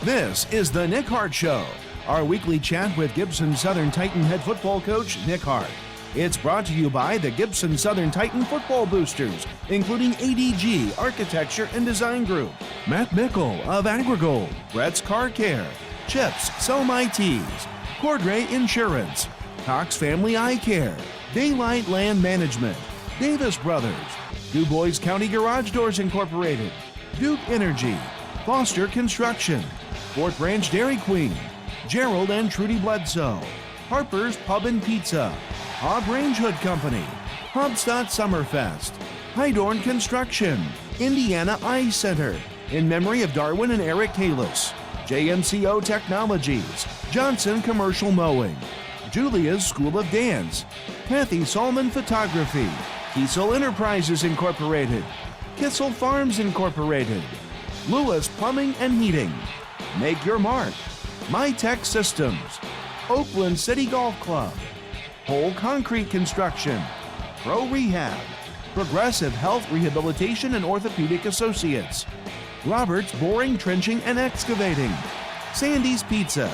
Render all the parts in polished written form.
This is the Nick Hart Show, our weekly chat with Gibson Southern Titan head football coach Nick Hart. It's brought to you by the Gibson Southern Titan football boosters, including ADG Architecture and Design Group, Matt Mickle of AgriGold, Brett's Car Care, Chips Sell My Tees, Cordray Insurance, Cox Family Eye Care, Daylight Land Management, Davis Brothers, Du Bois County Garage Doors Incorporated, Duke Energy, Foster Construction, Fort Branch Dairy Queen, Gerald and Trudy Bledsoe, Harper's Pub and Pizza, Hobb Range Hood Company, Hubstadt Summerfest, Hydorn Construction, Indiana Eye Center, in memory of Darwin and Eric Kalis, JMCO Technologies, Johnson Commercial Mowing, Julia's School of Dance, Kathy Solomon Photography, Kiesel Enterprises Incorporated, Kissel Farms Incorporated, Lewis Plumbing and Heating, Make Your Mark, MyTech Systems, Oakland City Golf Club, Whole Concrete Construction, Pro Rehab, Progressive Health Rehabilitation and Orthopedic Associates, Roberts Boring, Trenching and Excavating, Sandy's Pizza,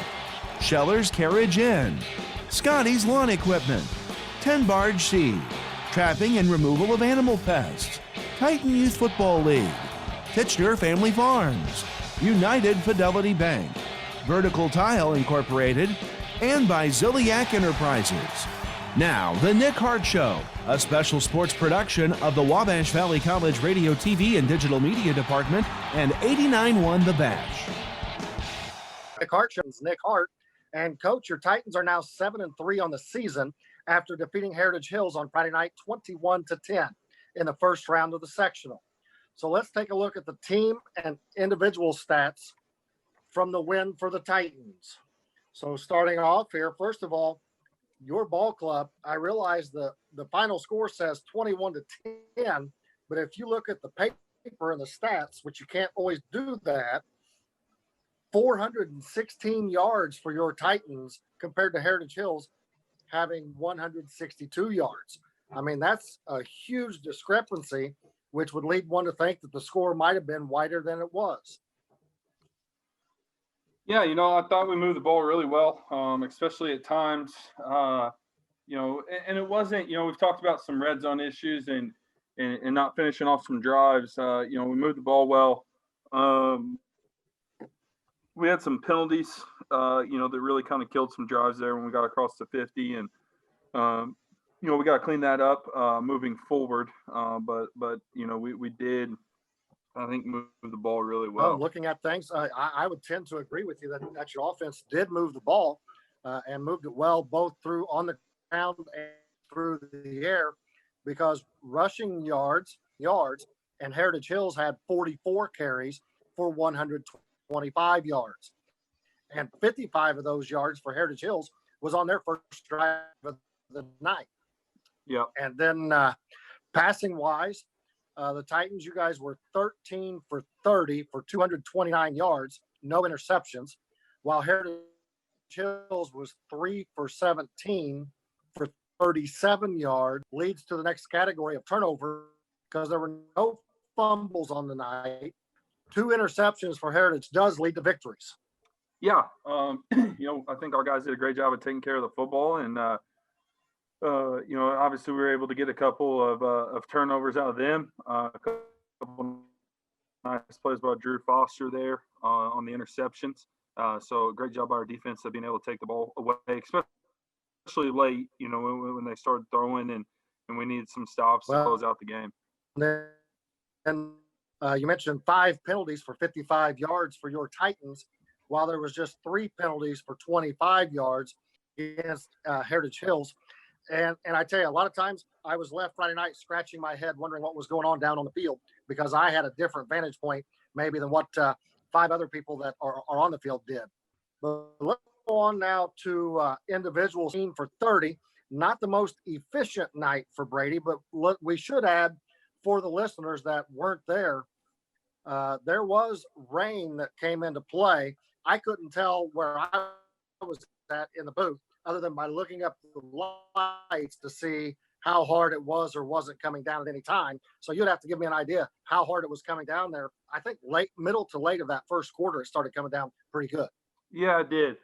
Scheller's Carriage Inn, Scotty's Lawn Equipment, 10 Barge Seed, Trapping and Removal of Animal Pests, Titan Youth Football League, Titchener Family Farms, United Fidelity Bank, Vertical Tile Incorporated, and by Ziliak Enterprises. Now, the Nick Hart Show, a special sports production of the Wabash Valley College Radio, TV, and Digital Media Department and 89.1 The Bash. Nick Hart Show's Nick Hart. And Coach, your Titans are now 7-3 on the season after defeating Heritage Hills on Friday night 21-10 in the first round of the sectional. So let's take a look at the team and individual stats from the win for the Titans. So starting off here, first of all, your ball club, I realize the final score says 21-10, but if you look at the paper and the stats, which you can't always do that, 416 yards for your Titans compared to Heritage Hills having 162 yards. I mean, that's a huge discrepancy, which would lead one to think that the score might have been wider than it was. Yeah, I thought we moved the ball really well, especially at times. And it wasn't, we've talked about some red zone issues and not finishing off some drives. We moved the ball well. We had some penalties, that really kind of killed some drives there when we got across the 50. And, we got to clean that up moving forward. But we did, I think, move the ball really well. Looking at things, I would tend to agree with you that your offense did move the ball and moved it well, both through on the ground and through the air, because rushing yards, and Heritage Hills had 44 carries for 125 yards. And 55 of those yards for Heritage Hills was on their first drive of the night. Yeah. And then passing-wise, the Titans, you guys were 13 for 30 for 229 yards, no interceptions, while Heritage Hills was 3 for 17 for 37 yards, leads to the next category of turnover because there were no fumbles on the night. 2 interceptions for Heritage does lead to victories. Yeah. I think our guys did a great job of taking care of the football. And, obviously we were able to get a couple of turnovers out of them. A couple nice plays by Drew Foster there on the interceptions. So great job by our defense of being able to take the ball away, especially late, when they started throwing and we needed some stops to close out the game. And you mentioned 5 penalties for 55 yards for your Titans, while there was just 3 penalties for 25 yards against Heritage Hills. And I tell you, a lot of times I was left Friday night scratching my head, wondering what was going on down on the field, because I had a different vantage point maybe than what 5 other people that are on the field did. But let's go on now to individual team for 30. Not the most efficient night for Brady, but we should add for the listeners that weren't there, there was rain that came into play. I couldn't tell where I was at in the booth, other than by looking up the lights to see how hard it was or wasn't coming down at any time. So you'd have to give me an idea how hard it was coming down there. I think middle to late of that first quarter, it started coming down pretty good. Yeah, it did.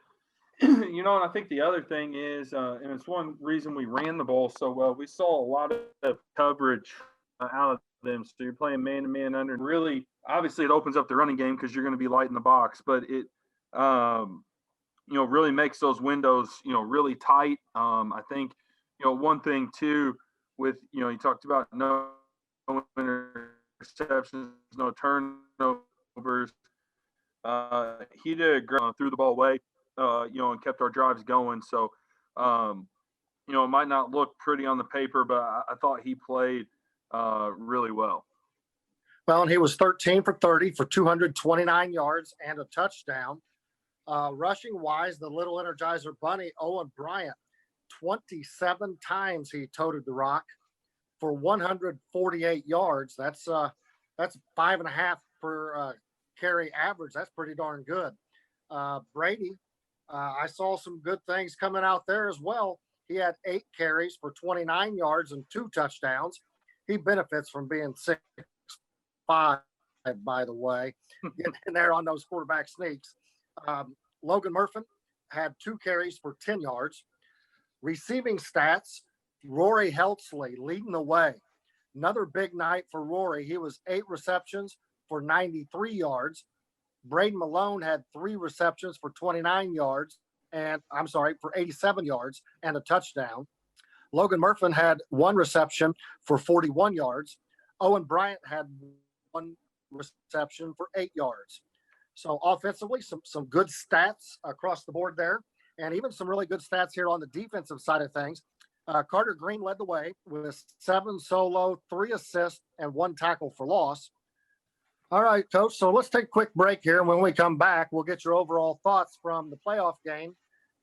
And I think the other thing is, and it's one reason we ran the ball so well, we saw a lot of coverage out of them. So you're playing man-to-man under. Really, obviously, it opens up the running game because you're going to be light in the box. But it, really makes those windows, really tight. I think, one thing, too, with, you talked about no interceptions, no turnovers. He did great, threw the ball away. And kept our drives going. So, it might not look pretty on the paper, but I thought he played really well. Well, and he was 13 for 30 for 229 yards and a touchdown. Rushing wise, the little Energizer Bunny, Owen Bryant, 27 times he toted the rock for 148 yards. That's 5.5 per carry average. That's pretty darn good. Brady, I saw some good things coming out there as well. He had 8 carries for 29 yards and 2 touchdowns. He benefits from being 6'5", by the way, getting in there on those quarterback sneaks. Logan Murphy had 2 carries for 10 yards. Receiving stats, Rory Heltsley leading the way. Another big night for Rory. He was 8 receptions for 93 yards. Braden Malone had 3 receptions for 29 yards for 87 yards and a touchdown. Logan Murphy had 1 reception for 41 yards. Owen Bryant had 1 reception for 8 yards. So offensively, some good stats across the board there, and even some really good stats here on the defensive side of things. Carter Green led the way with 7 solo, 3 assists, and 1 tackle for loss. All right, Coach. So let's take a quick break here. And when we come back, we'll get your overall thoughts from the playoff game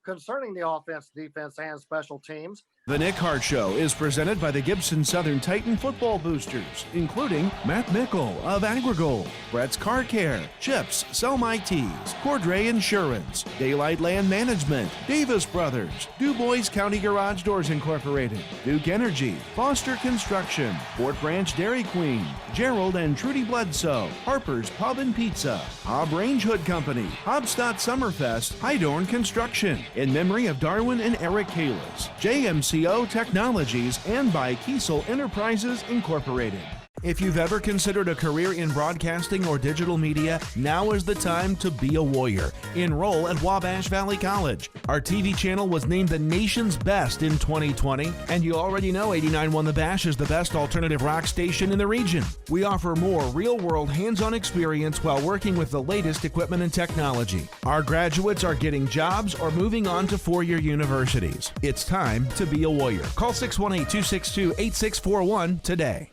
concerning the offense, defense, and special teams. The Nick Hart Show is presented by the Gibson Southern Titan Football Boosters, including Matt Mickle of Agrigold, Brett's Car Care, Chips, Sell My Tees, Cordray Insurance, Daylight Land Management, Davis Brothers, DuBois County Garage Doors Incorporated, Duke Energy, Foster Construction, Fort Branch Dairy Queen, Gerald and Trudy Bledsoe, Harper's Pub and Pizza, Hobb Range Hood Company, Hobstadt Summerfest, Hydorn Construction, in memory of Darwin and Eric Kalis, JMCO Technologies, and by Kiesel Enterprises Incorporated. If you've ever considered a career in broadcasting or digital media, now is the time to be a warrior. Enroll at Wabash Valley College. Our TV channel was named the nation's best in 2020, and you already know 89.1 The Bash is the best alternative rock station in the region. We offer more real-world hands-on experience while working with the latest equipment and technology. Our graduates are getting jobs or moving on to four-year universities. It's time to be a warrior. Call 618-262-8641 today.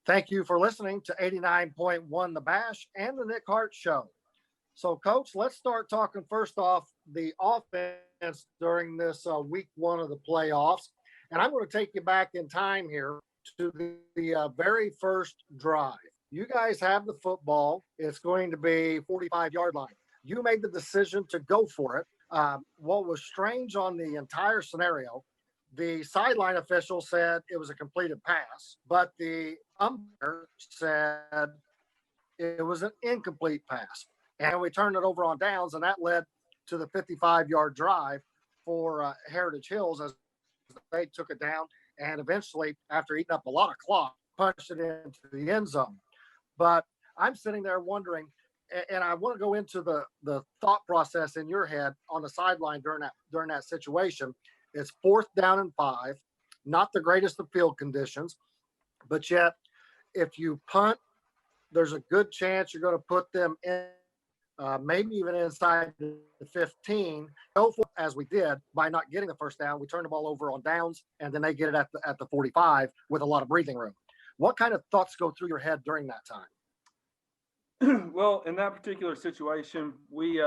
Thank you for listening to 89.1 The Bash and the Nick Hart Show. So, Coach, let's start talking first off the offense during this week 1 of the playoffs. And I'm going to take you back in time here to the very first drive. You guys have the football. It's going to be 45-yard line. You made the decision to go for it. What was strange on the entire scenario, the sideline official said it was a completed pass, but the umpire said it was an incomplete pass. And we turned it over on downs, and that led to the 55-yard drive for Heritage Hills as they took it down and eventually, after eating up a lot of clock, punched it into the end zone. But I'm sitting there wondering, and I want to go into the thought process in your head on the sideline during that situation. It's 4th down and 5, not the greatest of field conditions, but yet if you punt, there's a good chance you're going to put them in, maybe even inside the 15. Go for it, as we did by not getting the first down. We turned the ball over on downs, and then they get it at the 45 with a lot of breathing room. What kind of thoughts go through your head during that time? Well, in that particular situation, we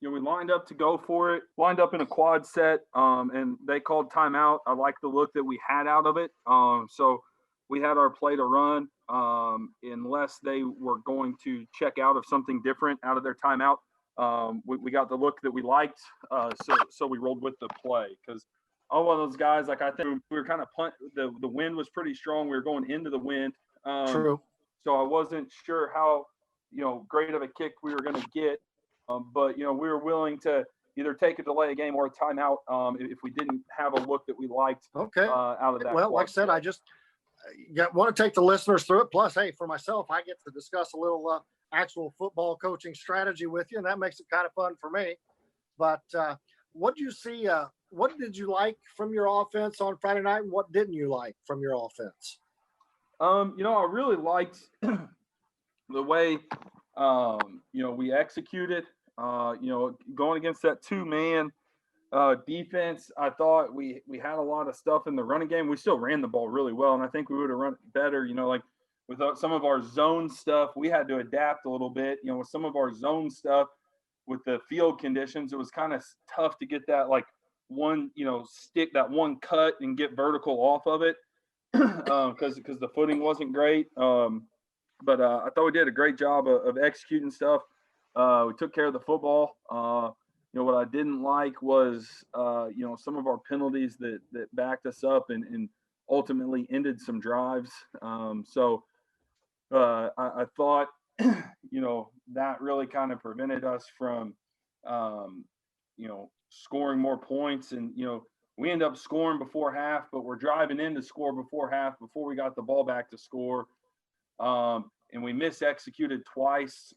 lined up to go for it, lined up in a quad set, and they called timeout. I like the look that we had out of it. So we had our play to run, unless they were going to check out of something different out of their timeout. We got the look that we liked, so we rolled with the play because I'm one of those guys. Like I think we were kind of the wind was pretty strong. We were going into the wind. True. So I wasn't sure how great of a kick we were going to get. But we were willing to either take a delay game or a timeout if we didn't have a look that we liked. Okay. Out of that. Well, like I said, I just want to take the listeners through it. Plus, hey, for myself, I get to discuss a little actual football coaching strategy with you, and that makes it kind of fun for me. But what did you see? What did you like from your offense on Friday night, and what didn't you like from your offense? I really liked the way we executed. Going against that two-man defense, I thought we had a lot of stuff in the running game. We still ran the ball really well, and I think we would have run better. Like with some of our zone stuff, we had to adapt a little bit. With some of our zone stuff, with the field conditions, it was kind of tough to get that one, stick, that one cut and get vertical off of it because the footing wasn't great. But I thought we did a great job of executing stuff. We took care of the football. What I didn't like was, some of our penalties that backed us up and ultimately ended some drives. So I thought, that really kind of prevented us from, scoring more points. And, we end up scoring before half, but we're driving in to score before half before we got the ball back to score. And we mis-executed twice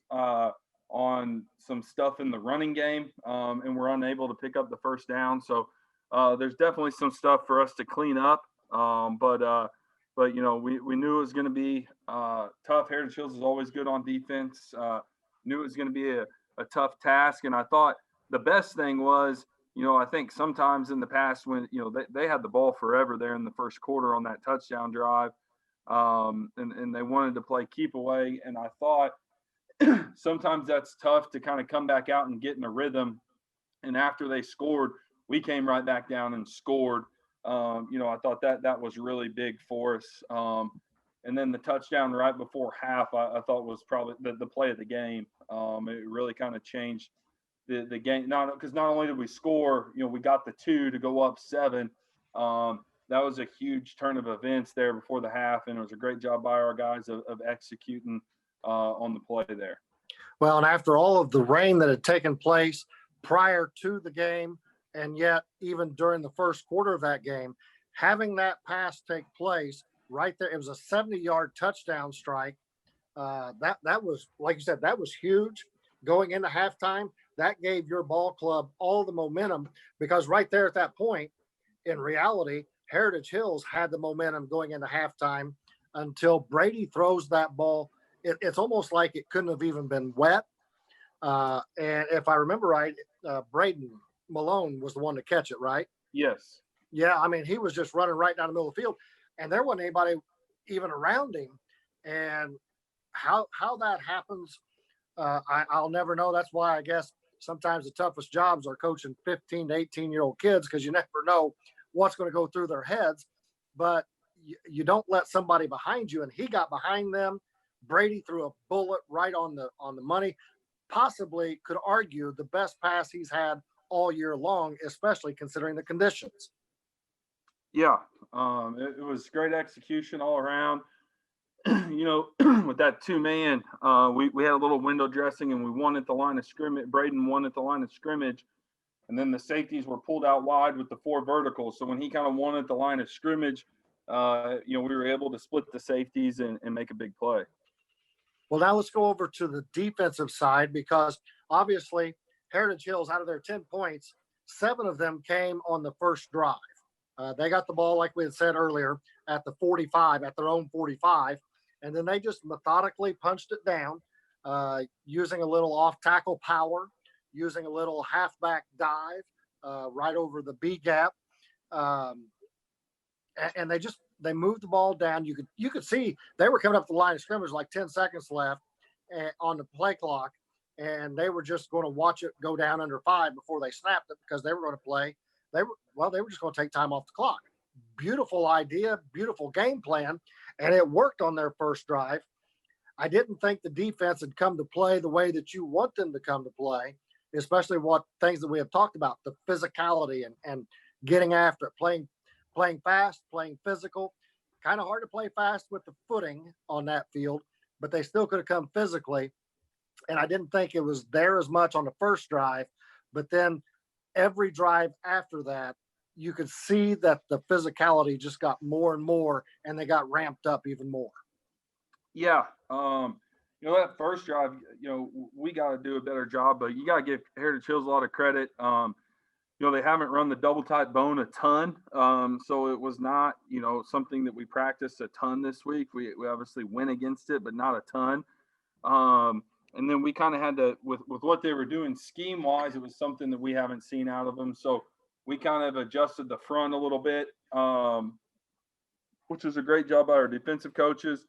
on some stuff in the running game, and we're unable to pick up the first down. So there's definitely some stuff for us to clean up. But we knew it was going to be tough. Heritage Hills is always good on defense. Knew it was going to be a tough task. And I thought the best thing was, I think sometimes in the past when, they had the ball forever there in the first quarter on that touchdown drive, and they wanted to play keep away. And I thought sometimes that's tough to kind of come back out and get in a rhythm. And after they scored, we came right back down and scored. I thought that was really big for us. And then the touchdown right before half, I thought was probably the play of the game. It really kind of changed the game. Because not only did we score, we got the 2 to go up 7. That was a huge turn of events there before the half, and it was a great job by our guys of executing on the play there. Well, and after all of the rain that had taken place prior to the game, and yet even during the first quarter of that game, having that pass take place right there, it was a 70-yard touchdown strike. That was, like you said, that was huge going into halftime. That gave your ball club all the momentum, because right there at that point, in reality, Heritage Hills had the momentum going into halftime until Brady throws that ball. It's almost like it couldn't have even been wet. And if I remember right, Braden Malone was the one to catch it, right? Yes. Yeah, I mean, he was just running right down the middle of the field, and there wasn't anybody even around him. And how that happens, I'll never know. That's why I guess sometimes the toughest jobs are coaching 15 to 18-year-old kids, because you never know what's going to go through their heads. But you don't let somebody behind you, and he got behind them. Brady threw a bullet right on the money. Possibly could argue the best pass he's had all year long, especially considering the conditions. Yeah, it was great execution all around. With that 2-man, we had a little window dressing, and we won at the line of scrimmage. Braden won at the line of scrimmage, and then the safeties were pulled out wide with the 4 verticals. So when he kind of won at the line of scrimmage, we were able to split the safeties and make a big play. Well, now let's go over to the defensive side, because obviously Heritage Hills, out of their 10 points, 7 of them came on the first drive. They got the ball, like we had said earlier, at the 45, at their own 45, and then they just methodically punched it down, using a little off-tackle power, using a little halfback dive right over the B gap, and they moved the ball down. You could see they were coming up the line of scrimmage, like 10 seconds left on the play clock, and they were just going to watch it go down under 5 before they snapped it, because they were going to play. They were just going to take time off the clock. Beautiful idea, beautiful game plan, and it worked on their first drive. I didn't think the defense had come to play the way that you want them to come to play, especially what things that we have talked about, the physicality and getting after it, playing fast, playing physical. Kind of hard to play fast with the footing on that field, but they still could have come physically. And I didn't think it was there as much on the first drive, but then every drive after that, you could see that the physicality just got more and more, and they got ramped up even more. Yeah. That first drive, we got to do a better job, but you got to give Heritage Hills a lot of credit. They haven't run the double tight bone a ton. So it was not, something that we practiced a ton this week. We obviously went against it, but not a ton. And then we kind of had to, with what they were doing scheme wise, it was something that we haven't seen out of them. So we kind of adjusted the front a little bit, which was a great job by our defensive coaches.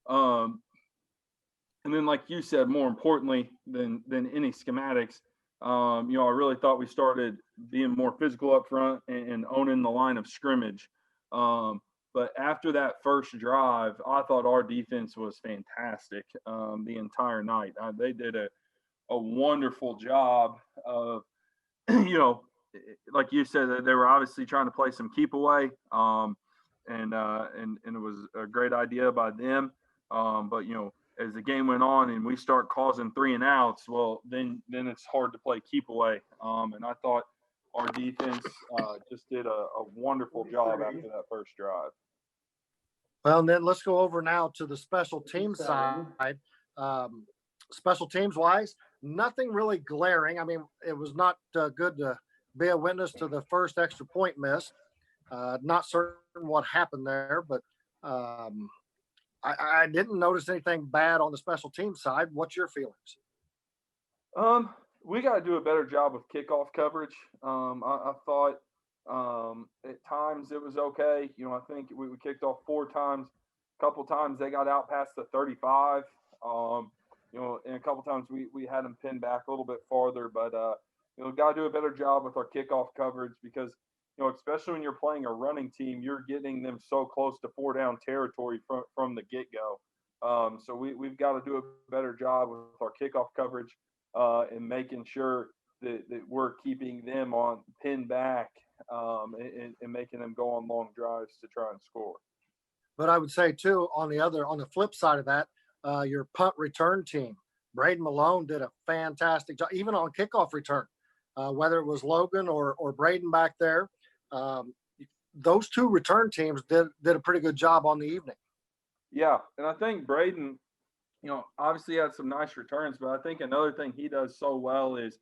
And then, like you said, more importantly than any schematics, I really thought we started being more physical up front and owning the line of scrimmage. But after that first drive, I thought our defense was fantastic the entire night. They did a wonderful job of, like you said, they were obviously trying to play some keep away, and it was a great idea by them. But as the game went on and we start causing 3 and outs, well, then it's hard to play keep away. And I thought our defense just did a wonderful job after that first drive. Well, and then let's go over now to the special team side. Special teams wise, nothing really glaring. I mean, it was not good to be a witness to the first extra point miss. Not certain what happened there, but I didn't notice anything bad on the special team side. What's your feelings? We got to do a better job with kickoff coverage. I thought at times it was okay. I think we kicked off 4 times. A couple times they got out past the 35. And a couple times we had them pinned back a little bit farther. But, got to do a better job with our kickoff coverage because, especially when you're playing a running team, you're getting them so close to 4-down territory from the get-go. So we've got to do a better job with our kickoff coverage and making sure that we're keeping them on pinned back and making them go on long drives to try and score. But I would say too, on the flip side of that, your punt return team, Braden Malone did a fantastic job, even on kickoff return, whether it was Logan or Braden back there. Those 2 return teams did a pretty good job on the evening. Yeah, and I think Braden, obviously had some nice returns, but I think another thing he does so well is,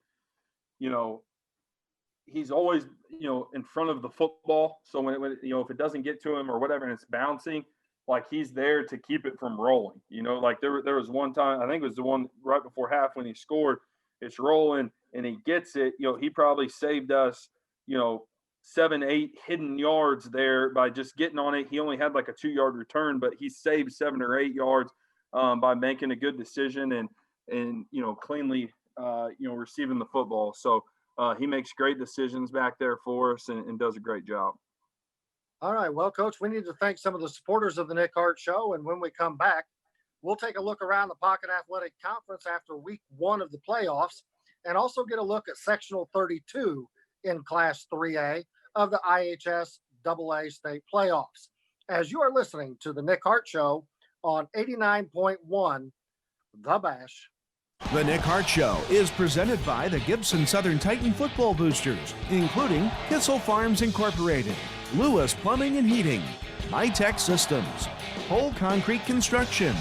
he's always, in front of the football. So when if it doesn't get to him or whatever and it's bouncing, like he's there to keep it from rolling. Like there was one time, I think it was the one right before half when he scored, it's rolling and he gets it. He probably saved us, 7-8 hidden yards there by just getting on it. He only had like a 2-yard return, but he saved 7 or 8 yards by making a good decision and cleanly receiving the football. So he makes great decisions back there for us and does a great job. All right. Well, Coach, we need to thank some of the supporters of the Nick Hart Show. And when we come back, we'll take a look around the Pocket Athletic Conference after week 1 of the playoffs and also get a look at sectional 32 in Class 3A of the IHS AA state playoffs. As you are listening to the Nick Hart Show on 89.1 The Bash. The Nick Hart Show is presented by the Gibson Southern Titan Football Boosters, including Kissel Farms Incorporated, Lewis Plumbing and Heating, High-Tech Systems, Whole Concrete Construction,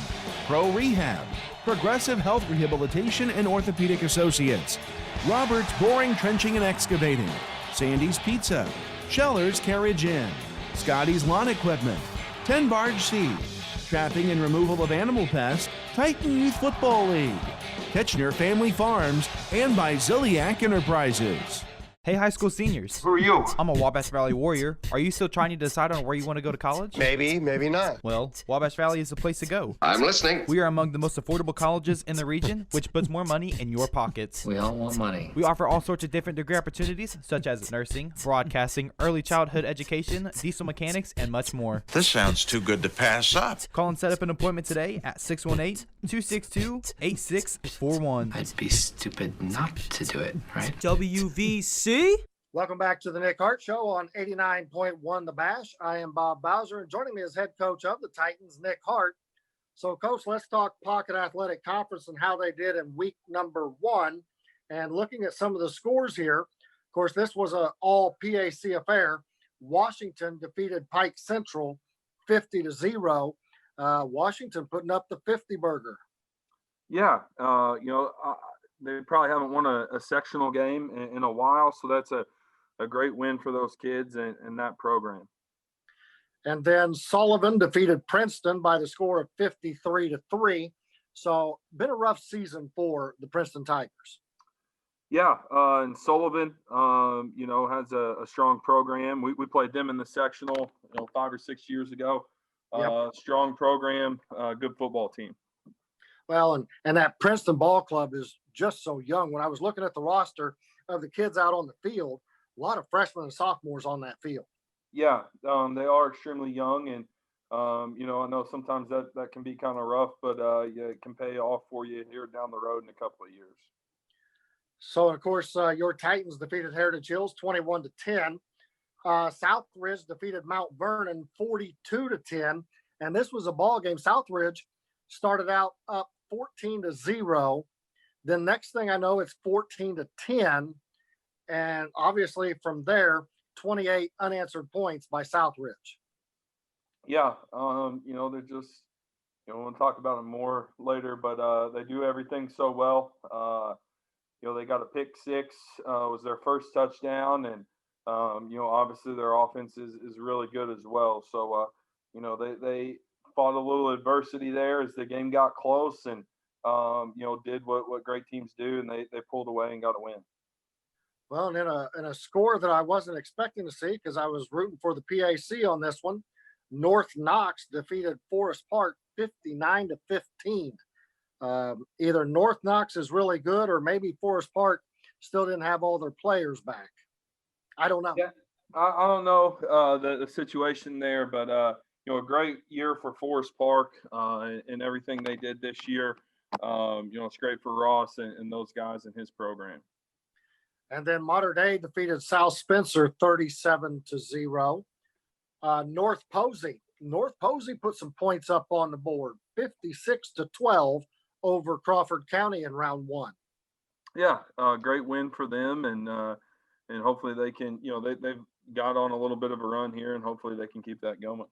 Pro Rehab, Progressive Health Rehabilitation and Orthopedic Associates, Roberts Boring, Trenching and Excavating, Sandy's Pizza, Scheller's Carriage Inn, Scotty's Lawn Equipment, 10 Barge Seed, Trapping and Removal of Animal Pests, Titan Youth Football League, Kitchener Family Farms, and by Ziliac Enterprises. Hey, high school seniors. Who are you? I'm a Wabash Valley Warrior. Are you still trying to decide on where you want to go to college? Maybe, maybe not. Well, Wabash Valley is the place to go. I'm listening. We are among the most affordable colleges in the region, which puts more money in your pockets. We all want money. We offer all sorts of different degree opportunities, such as nursing, broadcasting, early childhood education, diesel mechanics, and much more. This sounds too good to pass up. Call and set up an appointment today at 618-262-8641. I'd be stupid not to do it, right? WVC? Welcome back to the Nick Hart Show on 89.1 The Bash. I am Bob Bowser, and joining me is head coach of the Titans, Nick Hart. So, Coach, let's talk Pocket Athletic Conference and how they did in week number 1. And looking at some of the scores here, of course, this was an all PAC affair. Washington defeated Pike Central 50-0. Washington putting up the 50 burger. Yeah, they probably haven't won a sectional game in a while, so that's a great win for those kids and that program. And then Sullivan defeated Princeton by the score of 53-3. So been a rough season for the Princeton Tigers. Yeah, and Sullivan, has a strong program. We played them in the sectional, 5 or 6 years ago. Yep. Strong program, good football team. Well, and that Princeton ball club is just so young. When I was looking at the roster of the kids out on the field, a lot of freshmen and sophomores on that field. Yeah, they are extremely young, and I know sometimes that can be kind of rough, but it can pay off for you here down the road in a couple of years. So, of course, your Titans defeated Heritage Hills 21-10. Southridge defeated Mount Vernon 42-10, and this was a ball game. Southridge started out up 14-0. Then next thing I know, it's 14-10, and obviously from there, 28 unanswered points by Southridge. Yeah, they're just, we'll talk about them more later, but they do everything so well. They got a pick six, was their first touchdown, and obviously their offense is really good as well. So, they fought a little adversity there as the game got close, and did what great teams do, and they pulled away and got a win. Well, and in a score that I wasn't expecting to see because I was rooting for the PAC on this one, North Knox defeated Forest Park 59-15. Either North Knox is really good, or maybe Forest Park still didn't have all their players back. I don't know. Yeah, I don't know the situation there, but a great year for Forest Park and everything they did this year. It's great for Ross and those guys in his program. And then Mater Dei defeated South Spencer 37-0. North Posey put some points up on the board, 56-12 over Crawford County in round 1. Yeah, great win for them, and hopefully they can, they've got on a little bit of a run here, and hopefully they can keep that going.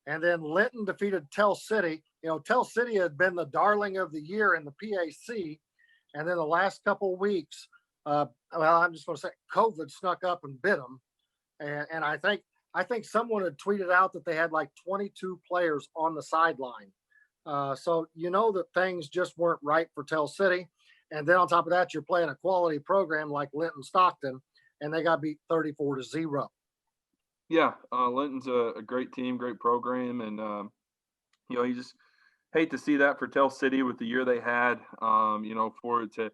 And then Linton defeated Tell City. Tell City had been the darling of the year in the PAC, and then the last couple of weeks, I'm just going to say COVID snuck up and bit them. And I think someone had tweeted out that they had like 22 players on the sideline. So that things just weren't right for Tell City. And then on top of that, you're playing a quality program like Linton Stockton, and they got beat 34-0. Yeah, Linton's a great team, great program, and you just hate to see that for Tell City with the year they had. For it to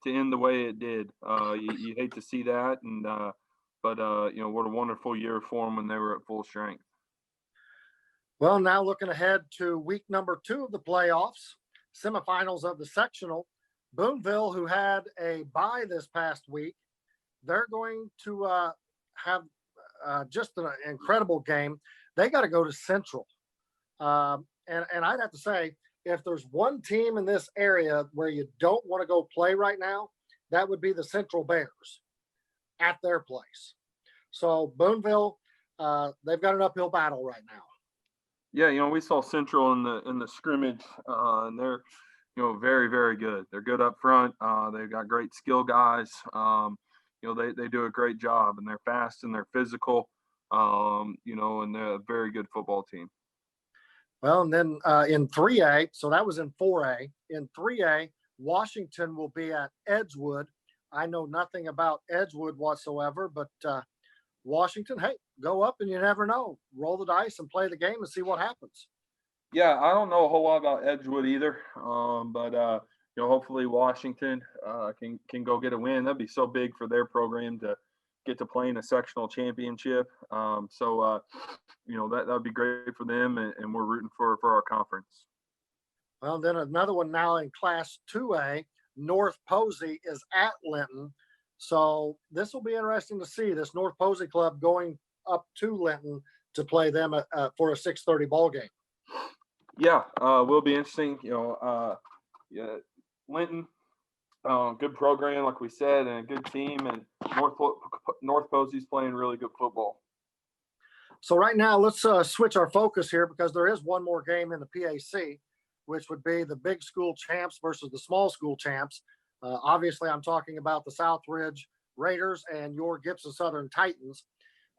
end the way it did. You hate to see that, and but what a wonderful year for them when they were at full strength. Well, now looking ahead to week number 2 of the playoffs, semifinals of the sectional, Boonville, who had a bye this past week, they're going to have just an incredible game. They got to go to Central. And I'd have to say, if there's one team in this area where you don't want to go play right now, that would be the Central Bears at their place. So Boonville, they've got an uphill battle right now. Yeah, we saw Central in the scrimmage, and they're very, very good. They're good up front. They've got great skill guys. They do a great job, and they're fast and they're physical. And they're a very good football team. Well, and then in 3A, so that was in 4A. In 3A, Washington will be at Edgewood. I know nothing about Edgewood whatsoever, but Washington, hey, go up and you never know. Roll the dice and play the game and see what happens. Yeah, I don't know a whole lot about Edgewood either, but hopefully Washington can go get a win. That'd be so big for their program to get to play in a sectional championship. That would be great for them, and we're rooting for our conference. Well, then another one now in Class 2A, North Posey is at Linton. So this will be interesting to see this North Posey club going up to Linton to play them for a 6:30 ball game. Yeah, will be interesting. Yeah, Linton, good program, like we said, and a good team, and North Posey's playing really good football. So right now, let's switch our focus here because there is one more game in the PAC, which would be the big school champs versus the small school champs. Obviously, I'm talking about the Southridge Raiders and your Gibson Southern Titans.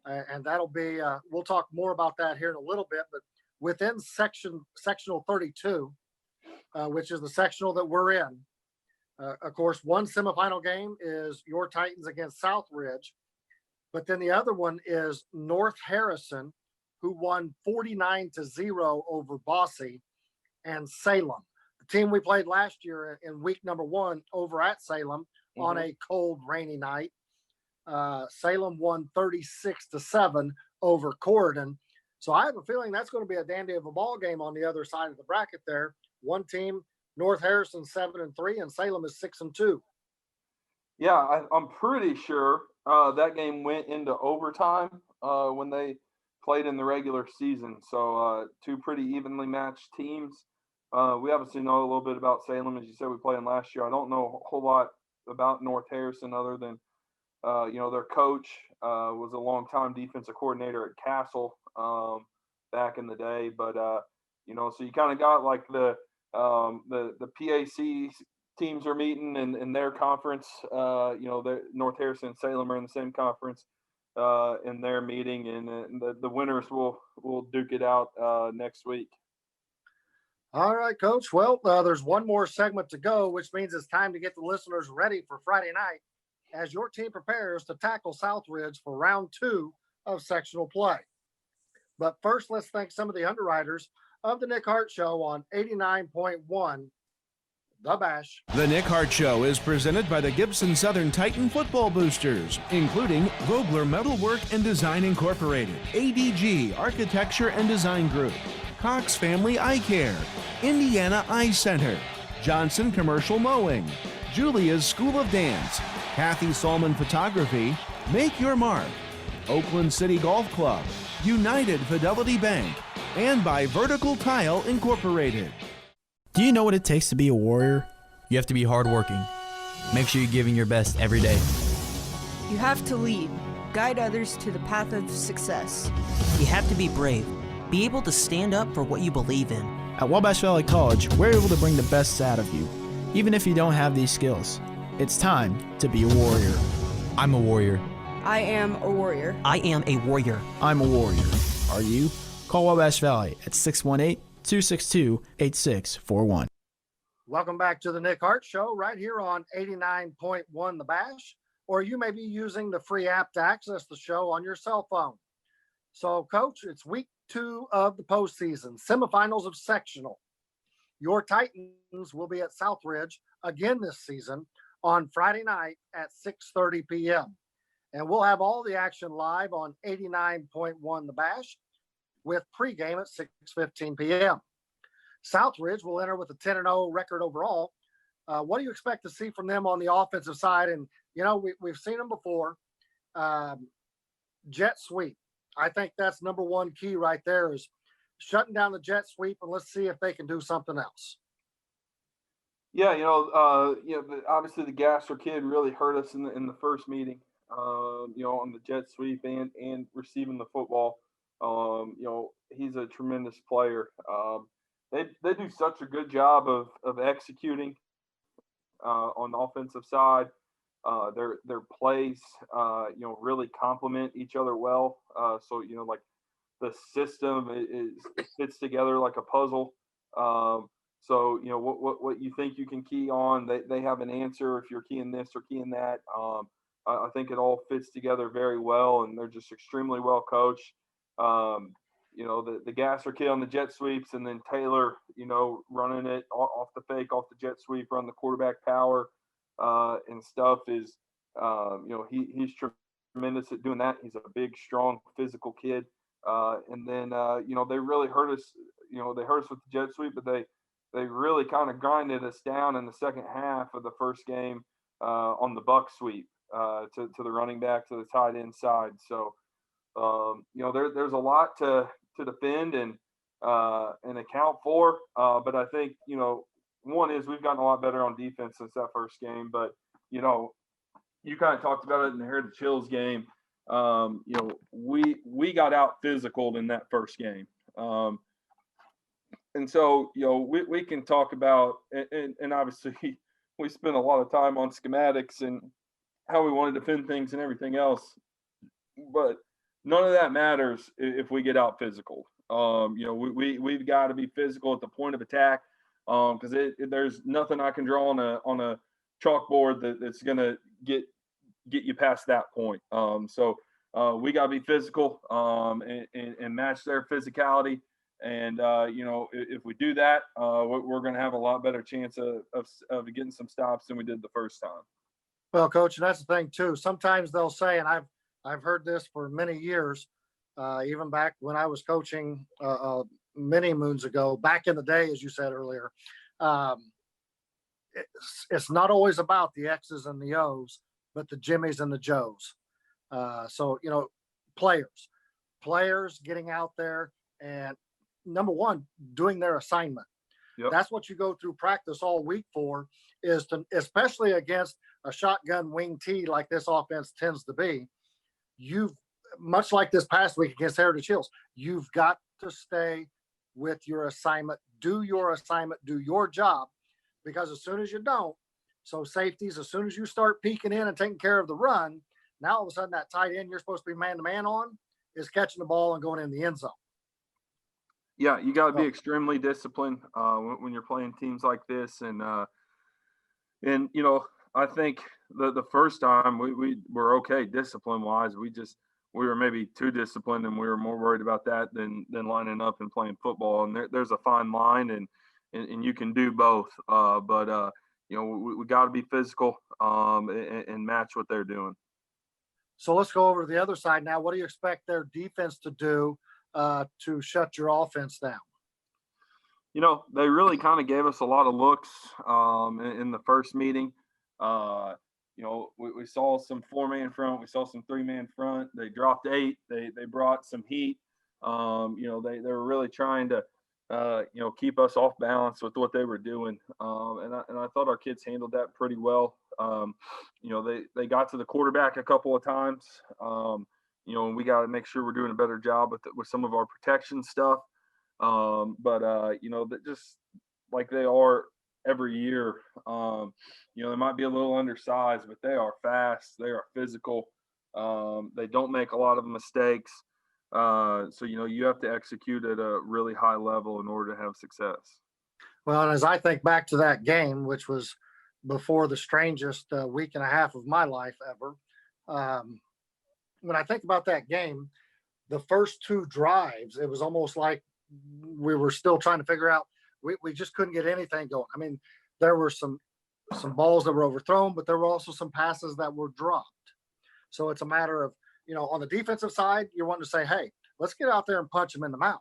And that'll be, we'll talk more about that here in a little bit, but within sectional 32, which is the sectional that we're in, of course, one semifinal game is your Titans against Southridge, but then the other one is North Harrison, who won 49-0 over Bossy, and Salem, the team we played last year in week number 1 over at Salem on a cold, rainy night. Salem won 36-7 over Corydon. So I have a feeling that's going to be a dandy of a ball game on the other side of the bracket there. One team, North Harrison 7-3, and Salem is 6-2. Yeah, I'm pretty sure that game went into overtime when they played in the regular season. So two pretty evenly matched teams. We obviously know a little bit about Salem, as you said, we played in last year. I don't know a whole lot about North Harrison other than their coach was a longtime defensive coordinator at Castle back in the day. But so you kind of got like the PAC teams are meeting in their conference. The North Harrison and Salem are in the same conference in their meeting, and the winners will duke it out next week. All right, Coach. Well, there's one more segment to go, which means it's time to get the listeners ready for Friday night as your team prepares to tackle Southridge for round 2 of sectional play. But first, let's thank some of the underwriters of the Nick Hart Show on 89.1 The Bash. The Nick Hart Show is presented by the Gibson Southern Titan Football Boosters, including Vogler Metalwork and Design Incorporated, ADG Architecture and Design Group, Cox Family Eye Care, Indiana Eye Center, Johnson Commercial Mowing, Julia's School of Dance, Kathy Solomon Photography, Make Your Mark, Oakland City Golf Club, United Fidelity Bank, and by Vertical Tile Incorporated. Do you know what it takes to be a warrior? You have to be hardworking. Make sure you're giving your best every day. You have to lead, guide others to the path of success. You have to be brave, be able to stand up for what you believe in. At Wabash Valley College, we're able to bring the best out of you, even if you don't have these skills. It's time to be a warrior. I'm a warrior. I am a warrior. I am a warrior. I'm a warrior. Are you? Call Wabash Valley at 618-262-8641. Welcome back to the Nick Hart Show right here on 89.1 The Bash, or you may be using the free app to access the show on your cell phone. So, Coach, it's week 2 of the postseason, semifinals of sectional. Your Titans will be at Southridge again this season on Friday night at 6:30 p.m. And we'll have all the action live on 89.1 The Bash with pregame at 6:15 p.m. Southridge will enter with a 10-0 record overall. What do you expect to see from them on the offensive side? And, we've seen them before. Jet sweep. I think that's number one key right there is shutting down the jet sweep, and let's see if they can do something else. Yeah, obviously the Gasser kid really hurt us in the first meeting. On the jet sweep and receiving the football. He's a tremendous player. They do such a good job of executing on the offensive side. Their plays, really complement each other well. So like the system fits together like a puzzle. So what you think you can key on, they have an answer if you're keying this or keying that. I think it all fits together very well, and they're just extremely well coached. The Gasser kid on the jet sweeps, and then Taylor, running it off the fake, off the jet sweep, run the quarterback power and stuff is, he's tremendous at doing that. He's a big, strong, physical kid. And then, they really hurt us. They hurt us with the jet sweep, but they really kind of grinded us down in the second half of the first game on the buck sweep. to the running back, to the tight end side. So, there's a lot to defend and account for. But I think, one is we've gotten a lot better on defense since that first game. But, you kind of talked about it in the Heritage Hills game. We got out physical in that first game. And so, we can talk about, and obviously we spent a lot of time on schematics and how we want to defend things and everything else. But none of that matters if we get out physical. We've got to be physical at the point of attack, because there's nothing I can draw on a chalkboard that's going to get you past that point. So we got to be physical and match their physicality. And, if we do that, we're going to have a lot better chance of getting some stops than we did the first time. Well, Coach, and that's the thing too. Sometimes they'll say, and I've heard this for many years, even back when I was coaching many moons ago, back in the day, as you said earlier. It's not always about the X's and the O's, but the Jimmies and the Joes. So, players getting out there and, number one, doing their assignment. Yep. That's what you go through practice all week for, is to, especially against a shotgun wing T like this offense tends to be. You've, much like this past week against Heritage Hills, you've got to stay with your assignment, do your assignment, do your job, because as soon as you don't, so safeties, as soon as you start peeking in and taking care of the run, now all of a sudden that tight end you're supposed to be man-to-man on is catching the ball and going in the end zone. Yeah, you got to be extremely disciplined when you're playing teams like this, and I think the first time we were okay discipline wise. We were maybe too disciplined, and we were more worried about that than lining up and playing football. And there's a fine line, and you can do both. But we got to be physical and match what they're doing. So let's go over to the other side now. What do you expect their defense to do to shut your offense down? They really kind of gave us a lot of looks in the first meeting. We saw some 4-man front. We saw some 3-man front. They dropped 8. They brought some heat. They were really trying to, keep us off balance with what they were doing. And I thought our kids handled that pretty well. They got to the quarterback a couple of times. And we got to make sure we're doing a better job with some of our protection stuff. That just like they are every year, they might be a little undersized, but they are fast. They are physical. They don't make a lot of mistakes. So you have to execute at a really high level in order to have success. Well, and as I think back to that game, which was before the strangest week and a half of my life ever, when I think about that game, the first 2 drives, it was almost like we were still trying to figure out. We just couldn't get anything going. I mean, there were some balls that were overthrown, but there were also some passes that were dropped. So it's a matter of, on the defensive side, you're wanting to say, hey, let's get out there and punch them in the mouth.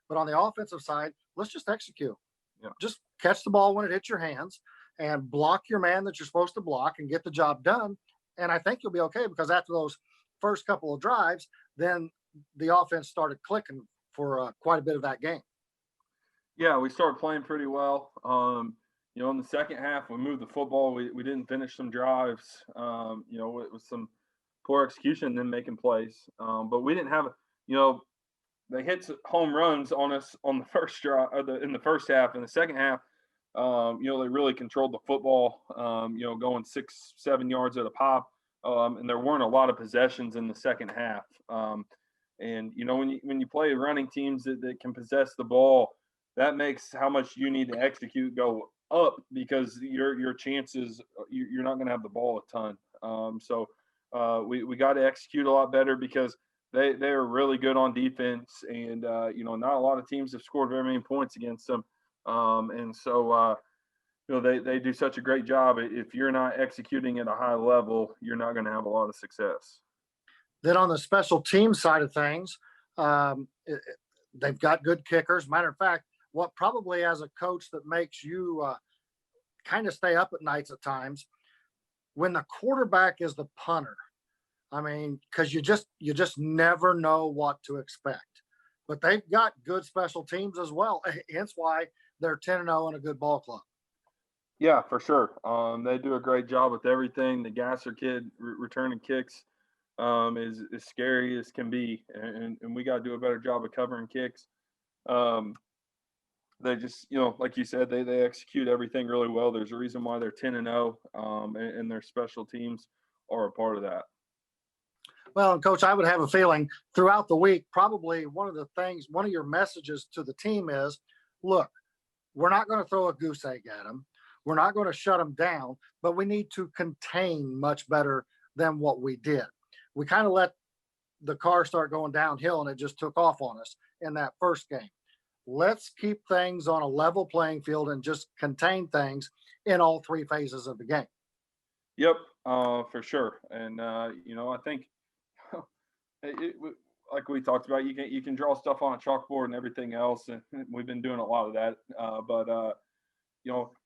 But on the offensive side, let's just execute. Yeah. Just catch the ball when it hits your hands and block your man that you're supposed to block and get the job done. And I think you'll be okay, because after those first couple of drives, then the offense started clicking for quite a bit of that game. Yeah, we started playing pretty well. In the second half, we moved the football. We didn't finish some drives, with some poor execution and then making plays. But we didn't have, they hit home runs on us on the first drive in the first half. In the second half, they really controlled the football, going 6-7 yards at a pop. And there weren't a lot of possessions in the second half. When you play running teams that can possess the ball, that makes how much you need to execute go up, because your chances, you're not going to have the ball a ton. We got to execute a lot better, because they are really good on defense, and not a lot of teams have scored very many points against them. They do such a great job. If you're not executing at a high level, you're not going to have a lot of success. Then on the special team side of things, they've got good kickers. Matter of fact, what probably as a coach that makes you kind of stay up at nights at times, when the quarterback is the punter, I mean, because you just never know what to expect. But they've got good special teams as well. Hence why they're 10-0 and a good ball club. Yeah, for sure. They do a great job with everything. The Gasser kid returning kicks is as scary as can be, and we got to do a better job of covering kicks. They just, like you said, they execute everything really well. There's a reason why they're 10-0, and their special teams are a part of that. Well, and Coach, I would have a feeling throughout the week, probably one of your messages to the team is, look, we're not going to throw a goose egg at them. We're not going to shut them down, but we need to contain much better than what we did. We kind of let the car start going downhill, and it just took off on us in that first game. Let's keep things on a level playing field and just contain things in all three phases of the game. Yep, for sure. And, I think like we talked about, you can draw stuff on a chalkboard and everything else, and we've been doing a lot of that. But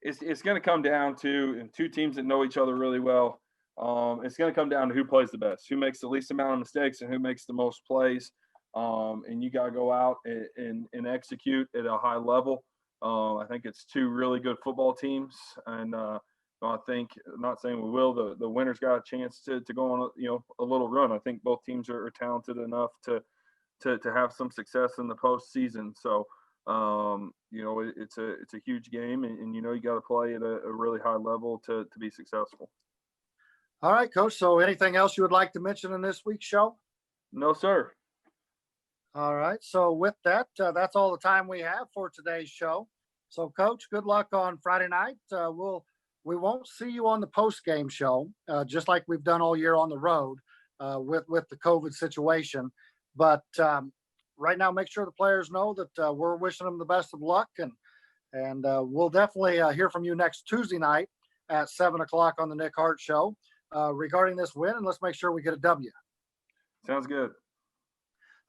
it's going to come down to two teams that know each other really well. It's going to come down to who plays the best, who makes the least amount of mistakes, and who makes the most plays. And you got to go out and execute at a high level. I think it's two really good football teams, and I think, not saying we will, the winner's got a chance to go on a little run. I think both teams are talented enough to have some success in the postseason. So it's a huge game, and you got to play at a really high level to be successful. All right, Coach. So anything else you would like to mention in this week's show? No, sir. All right. So with that, that's all the time we have for today's show. So, Coach, good luck on Friday night. We won't see you on the post-game show, just like we've done all year on the road with the COVID situation. But right now, make sure the players know that we're wishing them the best of luck, and we'll definitely hear from you next Tuesday night at 7:00 on the Nick Hart Show regarding this win, and let's make sure we get a W. Sounds good.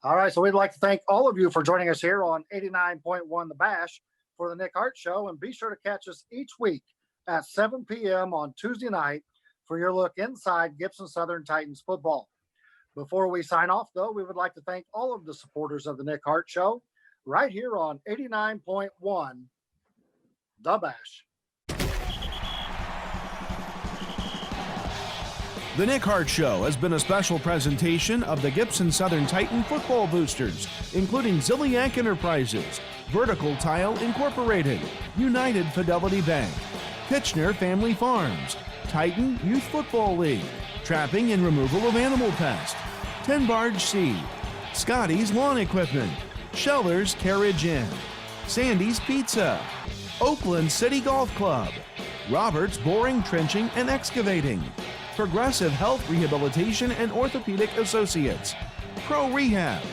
All right, so we'd like to thank all of you for joining us here on 89.1 The Bash for the Nick Hart Show, and be sure to catch us each week at 7 p.m. on Tuesday night for your look inside Gibson Southern Titans football. Before we sign off, though, we would like to thank all of the supporters of the Nick Hart Show right here on 89.1 The Bash. The Nick Hart Show has been a special presentation of the Gibson Southern Titan Football Boosters, including Ziliak Enterprises, Vertical Tile Incorporated, United Fidelity Bank, Kitchener Family Farms, Titan Youth Football League, Trapping and Removal of Animal Pest, 10 Barge Seed, Scotty's Lawn Equipment, Schellers Carriage Inn, Sandy's Pizza, Oakland City Golf Club, Roberts Boring, Trenching and Excavating, Progressive Health Rehabilitation and Orthopedic Associates, Pro Rehab,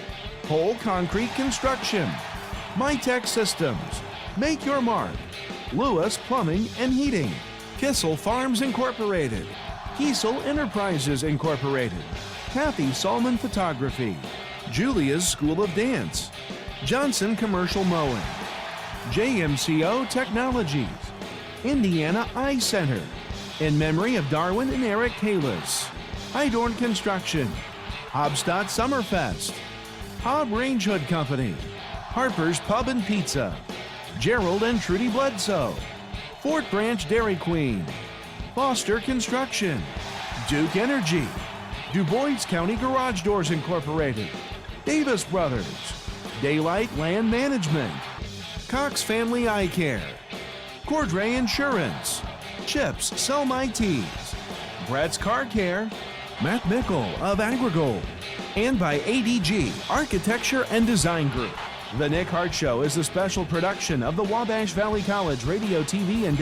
Whole Concrete Construction, MyTech Systems, Make Your Mark, Lewis Plumbing and Heating, Kissel Farms Incorporated, Kiesel Enterprises Incorporated, Kathy Salmon Photography, Julia's School of Dance, Johnson Commercial Mowing, JMCO Technologies, Indiana Eye Center, in memory of Darwin and Eric Kalis, Hydorn Construction, Hobstadt Summerfest, Hobb Range Hood Company, Harper's Pub and Pizza, Gerald and Trudy Bledsoe, Fort Branch Dairy Queen, Foster Construction, Duke Energy, Du Bois County Garage Doors Incorporated, Davis Brothers, Daylight Land Management, Cox Family Eye Care, Cordray Insurance, Chips Sell My Tees, Brett's Car Care, Matt Mickle of AgriGold, and by ADG Architecture and Design Group. The Nick Hart Show is a special production of the Wabash Valley College Radio, TV, and